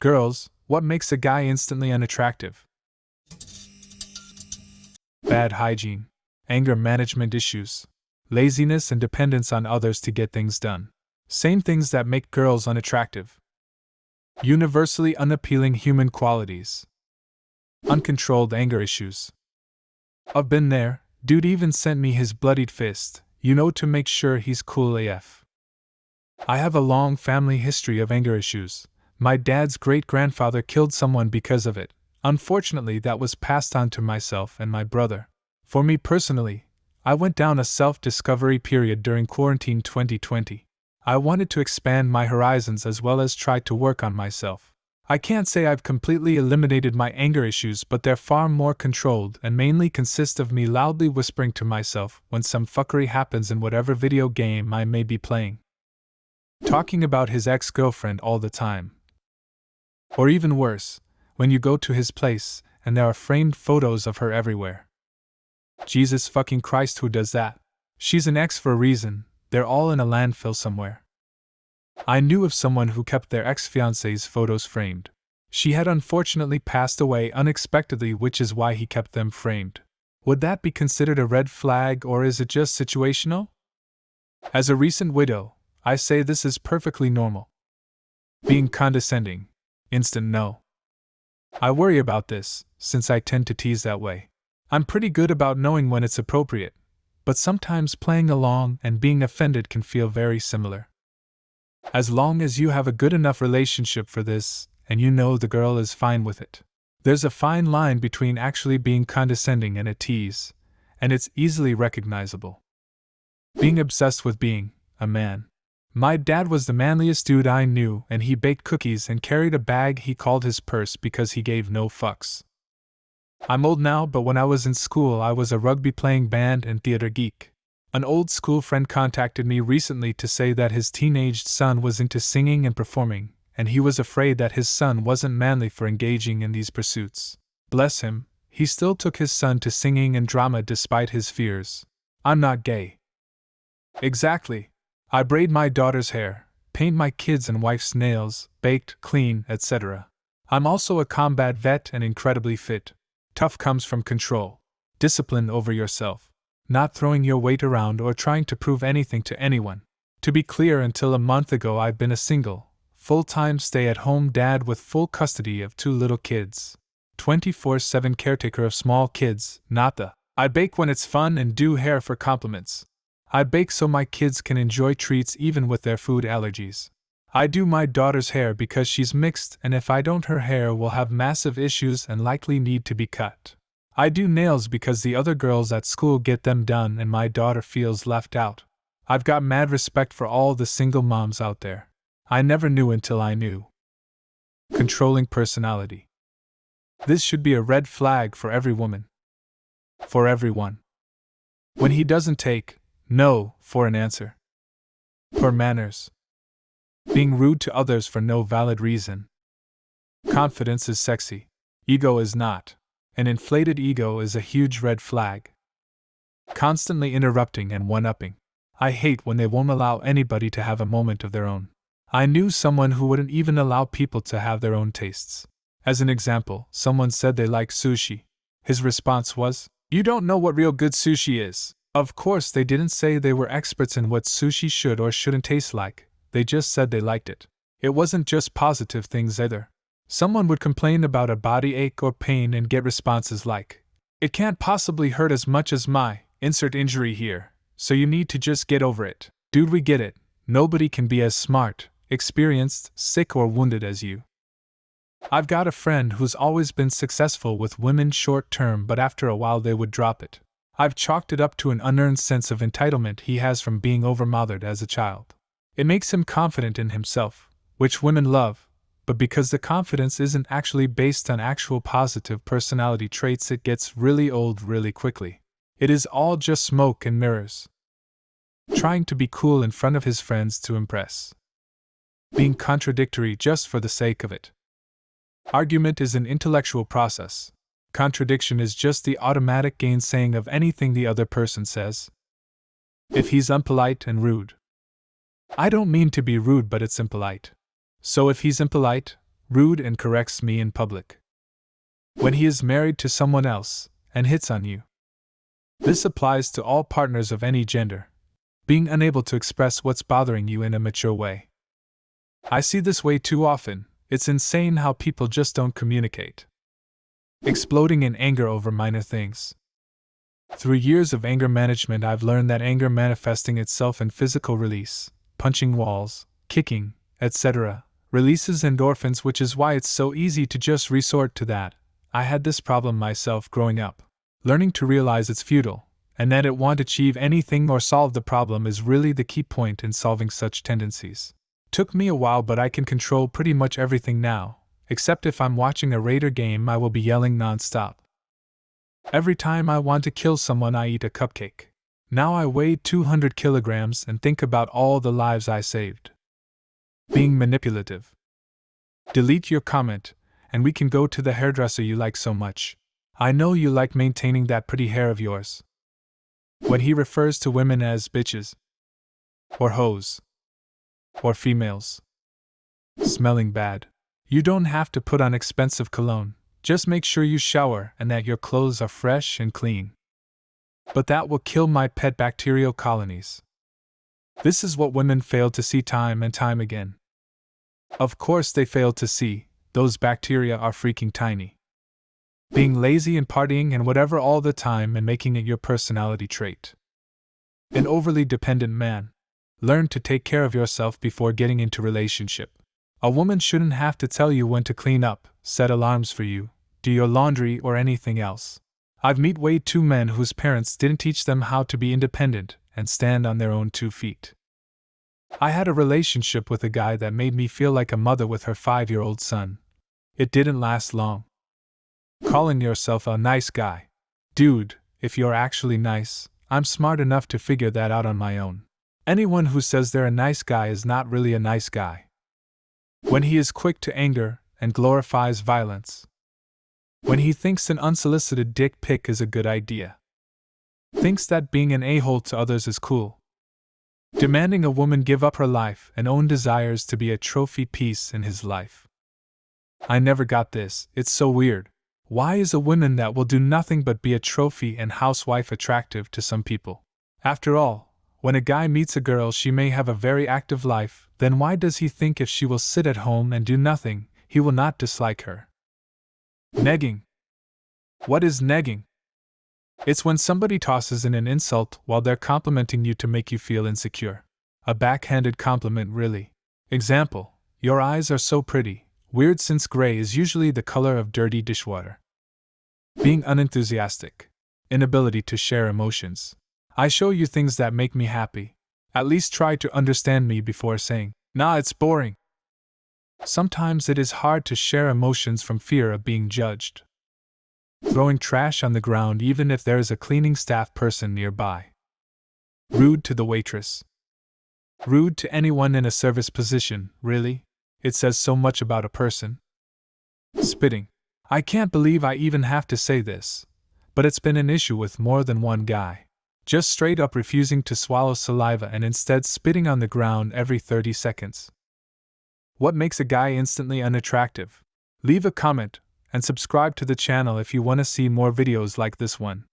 Girls, what makes a guy instantly unattractive? Bad hygiene, anger management issues, laziness and dependence on others to get things done. Same things that make girls unattractive. Universally unappealing human qualities. Uncontrolled anger issues. I've been there, dude even sent me his bloodied fist, to make sure he's cool AF. I have a long family history of anger issues. My dad's great-grandfather killed someone because of it. Unfortunately, that was passed on to myself and my brother. For me personally, I went down a self-discovery period during quarantine 2020. I wanted to expand my horizons as well as try to work on myself. I can't say I've completely eliminated my anger issues, but they're far more controlled and mainly consist of me loudly whispering to myself when some fuckery happens in whatever video game I may be playing. Talking about his ex-girlfriend all the time. Or even worse, when you go to his place and there are framed photos of her everywhere. Jesus fucking Christ, who does that? She's an ex for a reason, they're all in a landfill somewhere. I knew of someone who kept their ex-fiancée's photos framed. She had unfortunately passed away unexpectedly, which is why he kept them framed. Would that be considered a red flag, or is it just situational? As a recent widow, I say this is perfectly normal. Being condescending. Instant no. I worry about this, since I tend to tease that way. I'm pretty good about knowing when it's appropriate, but sometimes playing along and being offended can feel very similar. As long as you have a good enough relationship for this, and you know the girl is fine with it. There's a fine line between actually being condescending and a tease, and it's easily recognizable. Being obsessed with being a man. My dad was the manliest dude I knew, and he baked cookies and carried a bag he called his purse because he gave no fucks. I'm old now, but when I was in school I was a rugby-playing band and theater geek. An old school friend contacted me recently to say that his teenaged son was into singing and performing, and he was afraid that his son wasn't manly for engaging in these pursuits. Bless him, he still took his son to singing and drama despite his fears. I'm not gay. Exactly. I braid my daughter's hair, paint my kids' and wife's nails, baked, clean, etc. I'm also a combat vet and incredibly fit. Tough comes from control. Discipline over yourself. Not throwing your weight around or trying to prove anything to anyone. To be clear, until a month ago I've been a single, full-time stay-at-home dad with full custody of 2 little kids. 24/7 caretaker of small kids, not the I bake when it's fun and do hair for compliments. I bake so my kids can enjoy treats even with their food allergies. I do my daughter's hair because she's mixed, and if I don't, her hair will have massive issues and likely need to be cut. I do nails because the other girls at school get them done and my daughter feels left out. I've got mad respect for all the single moms out there. I never knew until I knew. Controlling personality. This should be a red flag for every woman. For everyone. When he doesn't take no for an answer. Poor manners. Being rude to others for no valid reason. Confidence is sexy. Ego is not. An inflated ego is a huge red flag. Constantly interrupting and one-upping. I hate when they won't allow anybody to have a moment of their own. I knew someone who wouldn't even allow people to have their own tastes. As an example, someone said they like sushi. His response was, "You don't know what real good sushi is." Of course, they didn't say they were experts in what sushi should or shouldn't taste like, they just said they liked it. It wasn't just positive things either. Someone would complain about a body ache or pain and get responses like, "It can't possibly hurt as much as my insert injury here, so you need to just get over it." Dude, we get it. Nobody can be as smart, experienced, sick or wounded as you. I've got a friend who's always been successful with women short term, but after a while they would drop it. I've chalked it up to an unearned sense of entitlement he has from being overmothered as a child. It makes him confident in himself, which women love, but because the confidence isn't actually based on actual positive personality traits, it gets really old really quickly. It is all just smoke and mirrors. Trying to be cool in front of his friends to impress. Being contradictory just for the sake of it. Argument is an intellectual process. Contradiction is just the automatic gainsaying of anything the other person says. If he's unpolite and rude. I don't mean to be rude, but it's impolite. So if he's impolite, rude, and corrects me in public. When he is married to someone else and hits on you. This applies to all partners of any gender. Being unable to express what's bothering you in a mature way. I see this way too often. It's insane how people just don't communicate. Exploding in anger over minor things. Through years of anger management, I've learned that anger manifesting itself in physical release, punching walls, kicking, etc., releases endorphins, which is why it's so easy to just resort to that. I had this problem myself growing up. Learning to realize it's futile, and that it won't achieve anything or solve the problem is really the key point in solving such tendencies. Took me a while, but I can control pretty much everything now, except if I'm watching a Raider game, I will be yelling non-stop. Every time I want to kill someone, I eat a cupcake. Now I weigh 200 kilograms and think about all the lives I saved. Being manipulative. Delete your comment, and we can go to the hairdresser you like so much. I know you like maintaining that pretty hair of yours. When he refers to women as bitches, or hoes, or females smelling bad, you don't have to put on expensive cologne. Just make sure you shower and that your clothes are fresh and clean. But that will kill my pet bacterial colonies. This is what women fail to see time and time again. Of course they fail to see, those bacteria are freaking tiny. Being lazy and partying and whatever all the time and making it your personality trait. An overly dependent man. Learn to take care of yourself before getting into relationship. A woman shouldn't have to tell you when to clean up, set alarms for you, do your laundry, or anything else. I've met way too men whose parents didn't teach them how to be independent and stand on their own 2 feet. I had a relationship with a guy that made me feel like a mother with her 5-year-old son. It didn't last long. Calling yourself a nice guy. Dude, if you're actually nice, I'm smart enough to figure that out on my own. Anyone who says they're a nice guy is not really a nice guy. When he is quick to anger and glorifies violence. When he thinks an unsolicited dick pic is a good idea. Thinks that being an a-hole to others is cool. Demanding a woman give up her life and own desires to be a trophy piece in his life. I never got this, it's so weird. Why is a woman that will do nothing but be a trophy and housewife attractive to some people? After all, when a guy meets a girl, she may have a very active life, then why does he think if she will sit at home and do nothing, he will not dislike her? Negging. What is negging? It's when somebody tosses in an insult while they're complimenting you to make you feel insecure. A backhanded compliment, really. Example: your eyes are so pretty. Weird, since gray is usually the color of dirty dishwater. Being unenthusiastic. Inability to share emotions. I show you things that make me happy. At least try to understand me before saying, "Nah, it's boring." Sometimes it is hard to share emotions from fear of being judged. Throwing trash on the ground even if there is a cleaning staff person nearby. Rude to the waitress. Rude to anyone in a service position, really? It says so much about a person. Spitting. I can't believe I even have to say this, but it's been an issue with more than one guy. Just straight up refusing to swallow saliva and instead spitting on the ground every 30 seconds. What makes a guy instantly unattractive? Leave a comment and subscribe to the channel if you want to see more videos like this one.